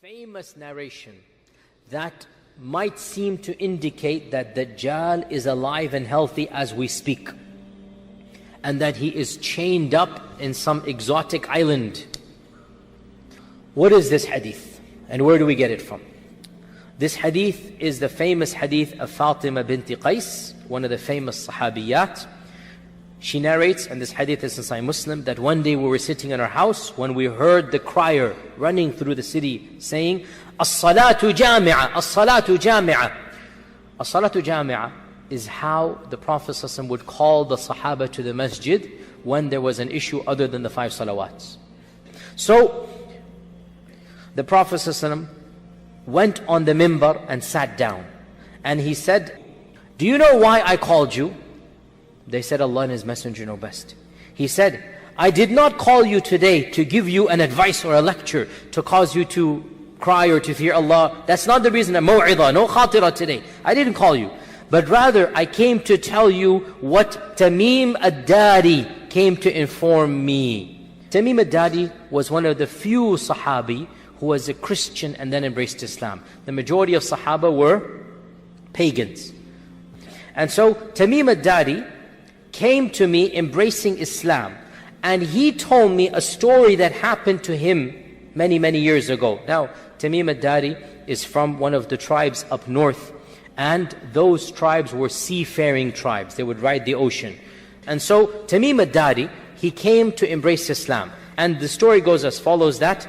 famous narration that might seem to indicate that Dajjal is alive and healthy as we speak, and that he is chained up in some exotic island. What is this hadith, and where do we get it from? This hadith is the famous hadith of Fatima binti Qais, one of the famous sahabiyat. She narrates, and this hadith is in Sahih Muslim, that one day we were sitting in our house when we heard the crier running through the city saying, As-salatu jami'ah, as-salatu jami'ah. As-salatu jami'ah is how the Prophet ﷺ would call the Sahaba to the masjid when there was an issue other than the 5 salawats. So, the Prophet ﷺ went on the mimbar and sat down. And he said, do you know why I called you? They said, Allah and His Messenger know best. He said, I did not call you today to give you an advice or a lecture to cause you to cry or to fear Allah. That's not the reason. A maw'idah, no khatira today. I didn't call you. But rather, I came to tell you what Tamim ad-Dari came to inform me. Tamim ad-Dari was one of the few Sahabi who was a Christian and then embraced Islam. The majority of Sahaba were pagans. And so, Tamim ad-Dari came to me embracing Islam, and he told me a story that happened to him many, many years ago. Now, Tamim ad-Dari is from one of the tribes up north, and those tribes were seafaring tribes. They would ride the ocean. And so, Tamim ad-Dari, he came to embrace Islam. And the story goes as follows, that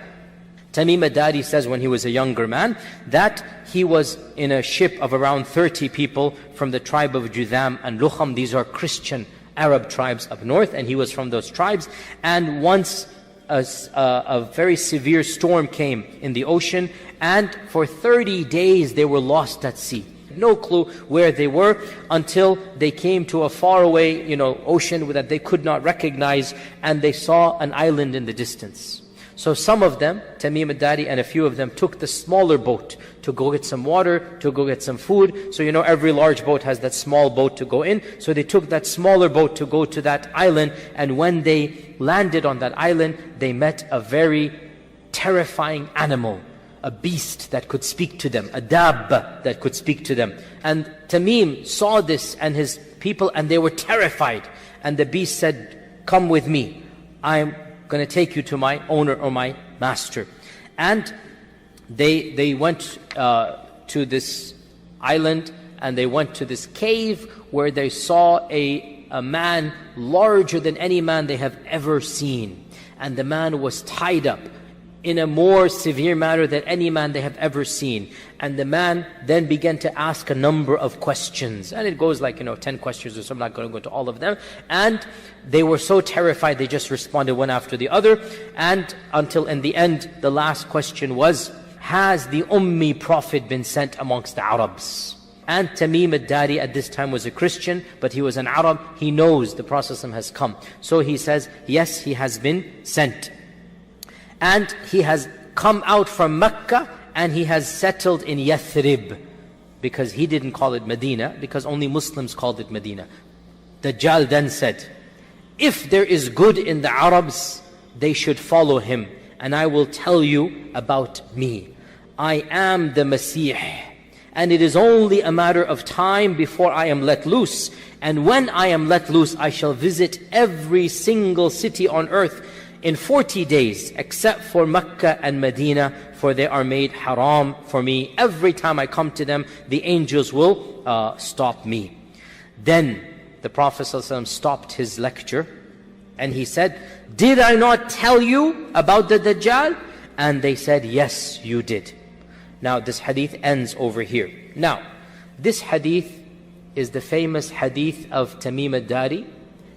Tamim ad-Dari says when he was a younger man, that he was in a ship of around 30 people from the tribe of Judham and Lukham. These are Christian Arab tribes up north, and he was from those tribes. And once a very severe storm came in the ocean, and for 30 days they were lost at sea. No clue where they were until they came to a faraway, ocean that they could not recognize, and they saw an island in the distance. So some of them, Tamim ad-Dari and a few of them, took the smaller boat to go get some water, to go get some food. So every large boat has that small boat to go in. So they took that smaller boat to go to that island. And when they landed on that island, they met a very terrifying animal, a beast that could speak to them, a dabba that could speak to them. And Tamim saw this and his people, and they were terrified. And the beast said, come with me. I'm going to take you to my owner or my master. And they went to this island, and they went to this cave where they saw a man larger than any man they have ever seen. And the man was tied up in a more severe manner than any man they have ever seen. And the man then began to ask a number of questions. And it goes like, 10 questions or so. I'm not going to go to all of them. And they were so terrified, they just responded one after the other. And until in the end, the last question was, has the Ummi Prophet been sent amongst the Arabs? And Tamim ad-Dari at this time was a Christian, but he was an Arab. He knows the Prophet has come. So he says, yes, he has been sent. And he has come out from Mecca, and he has settled in Yathrib, because he didn't call it Medina, because only Muslims called it Medina. Dajjal then said, if there is good in the Arabs, they should follow him, and I will tell you about me. I am the Masih, and it is only a matter of time before I am let loose. And when I am let loose, I shall visit every single city on earth in 40 days, except for Mecca and Medina, for they are made haram for me. Every time I come to them, the angels will stop me. Then the Prophet ﷺ stopped his lecture, and he said, did I not tell you about the Dajjal? And they said, yes, you did. Now this hadith ends over here. Now, this hadith is the famous hadith of Tamim ad-Dari,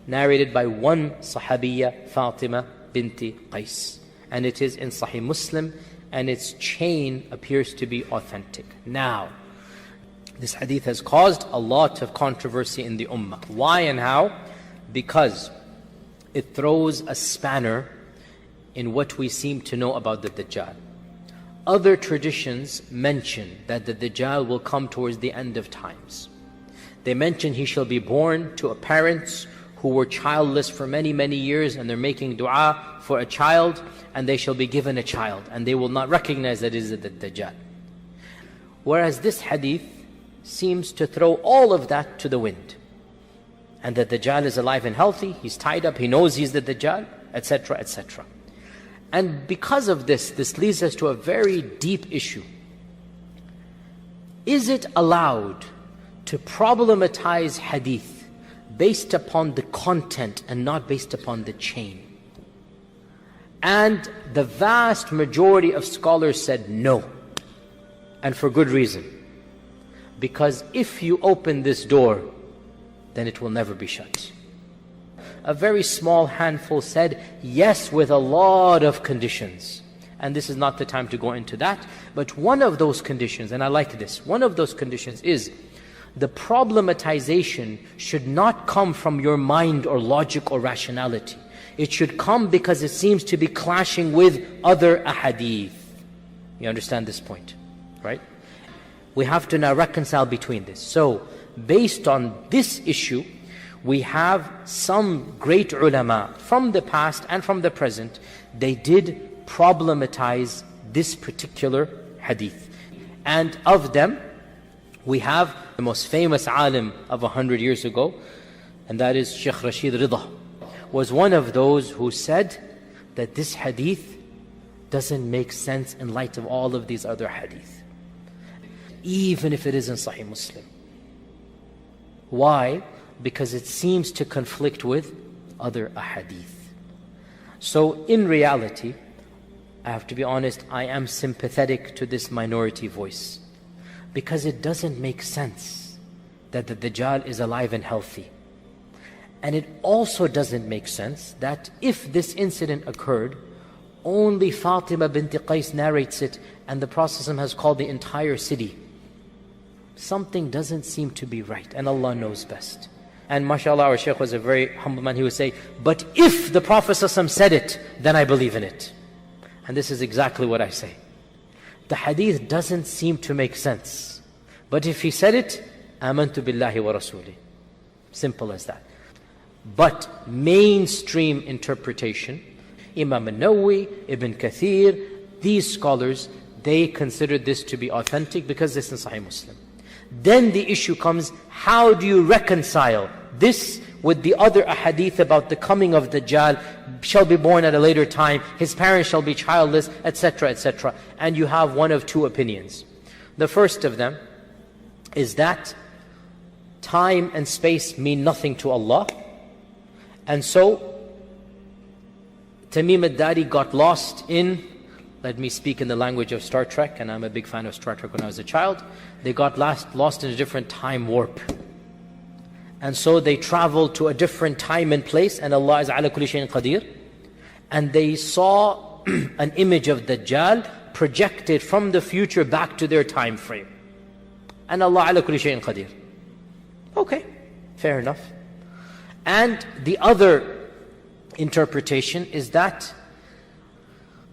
narrated by one Sahabiya, Fatima binti Qais. And it is in Sahih Muslim, and its chain appears to be authentic. Now, this hadith has caused a lot of controversy in the Ummah. Why and how? Because it throws a spanner in what we seem to know about the Dajjal. Other traditions mention that the Dajjal will come towards the end of times. They mention he shall be born to parents who were childless for many, many years, and they're making dua for a child, and they shall be given a child, and they will not recognize that it is the Dajjal. Whereas this hadith seems to throw all of that to the wind. And the Dajjal is alive and healthy, he's tied up, he knows he's the Dajjal, etc., etc. And because of this leads us to a very deep issue. Is it allowed to problematize hadith based upon the content and not based upon the chain? And the vast majority of scholars said no, and for good reason. Because if you open this door, then it will never be shut. A very small handful said yes with a lot of conditions. And this is not the time to go into that. But one of those conditions, and I like this, one of those conditions is the problematization should not come from your mind or logic or rationality. It should come because it seems to be clashing with other ahadith. You understand this point, right? We have to now reconcile between this. So, based on this issue, we have some great ulama from the past and from the present, they did problematize this particular hadith. And of them, we have the most famous alim of 100 years ago, and that is Shaykh Rashid Rida, was one of those who said that this hadith doesn't make sense in light of all of these other hadith, even if it is in Sahih Muslim. Why? Because it seems to conflict with other ahadith. So in reality, I have to be honest, I am sympathetic to this minority voice, because it doesn't make sense that the Dajjal is alive and healthy. And it also doesn't make sense that if this incident occurred, only Fatima bint Qais narrates it and the Prophet has called the entire city. Something doesn't seem to be right, and Allah knows best. And mashallah, our Shaykh was a very humble man. He would say, but if the Prophet said it, then I believe in it. And this is exactly what I say. The hadith doesn't seem to make sense, but if he said it, amantu billahi wa rasuli. Simple as that. But mainstream interpretation, Imam al-Nawawi, Ibn Kathir, these scholars, they considered this to be authentic because this is Sahih Muslim. Then the issue comes, how do you reconcile this with the other ahadith about the coming of Dajjal, shall be born at a later time, his parents shall be childless, etc., etc. And you have one of two opinions. The first of them is that time and space mean nothing to Allah. And so, Tamim al-Dari got lost in, let me speak in the language of Star Trek, and I'm a big fan of Star Trek when I was a child. They got lost in a different time warp. And so they traveled to a different time and place, and Allah is ala kulli shayin qadir. And they saw an image of Dajjal projected from the future back to their time frame. And Allah ala kulli shayin qadir. Okay, fair enough. And the other interpretation is that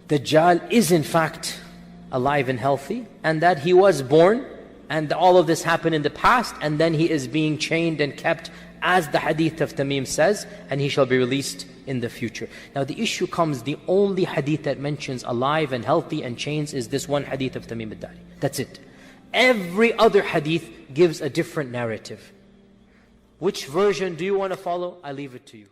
Dajjal is in fact alive and healthy, and that he was born, and all of this happened in the past, and then he is being chained and kept as the hadith of Tamim says, and he shall be released in the future. Now the issue comes, the only hadith that mentions alive and healthy and chains is this one hadith of Tamim al-Dari. That's it. Every other hadith gives a different narrative. Which version do you want to follow? I leave it to you.